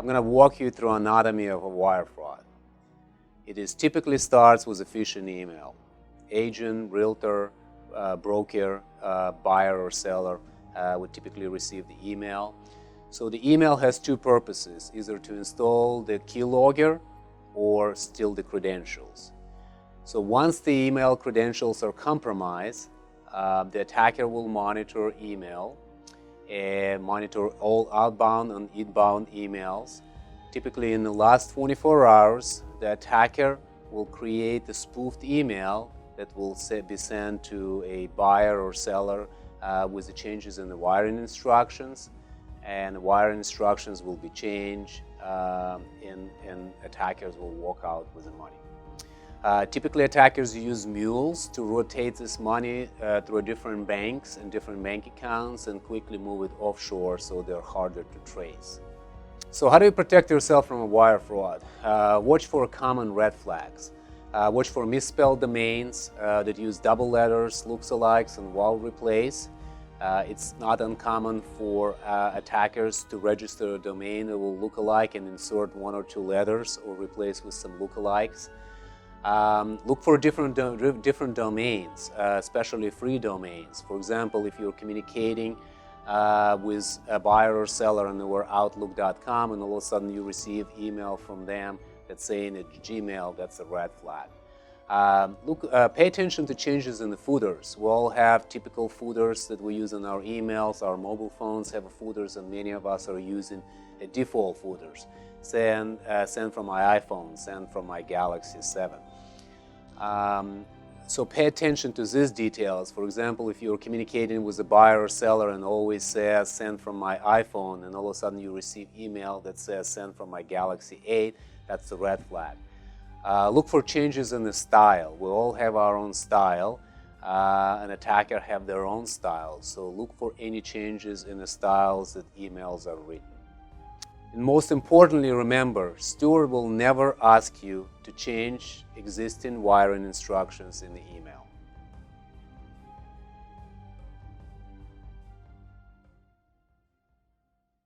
I'm going to walk you through anatomy of a wire fraud. It typically starts with a phishing email. Agent, realtor, broker, buyer or seller would typically receive the email. So the email has two purposes, either to install the keylogger or steal the credentials. So once the email credentials are compromised, the attacker will monitor email and monitor all outbound and inbound emails. Typically in the last 24 hours, the attacker will create a spoofed email that will be sent to a buyer or seller with the changes in the wiring instructions, and the wiring instructions will be changed and attackers will walk out with the money. Typically attackers use mules to rotate this money through different banks and different bank accounts and quickly move it offshore so they're harder to trace. So how do you protect yourself from a wire fraud? Watch for common red flags. Watch for misspelled domains that use double letters, lookalikes, and wall replace. It's not uncommon for attackers to register a domain that will look alike and insert one or two letters or replace with some lookalikes. Look for different domains, especially free domains. For example, if you're communicating with a buyer or seller and they were Outlook.com and all of a sudden you receive email from them that's saying it's Gmail, that's a red flag. Pay attention to changes in the footers. We all have typical footers that we use in our emails. Our mobile phones have footers, and many of us are using default footers. Send from my iPhone, send from my Galaxy 7. So pay attention to these details. For example, if you're communicating with a buyer or seller and always says send from my iPhone, and all of a sudden you receive email that says send from my Galaxy 8, that's a red flag. Look for changes in the style. We all have our own style. An attacker have their own style. So look for any changes in the styles that emails are written. And most importantly, remember, Stewart will never ask you to change existing wiring instructions in the email.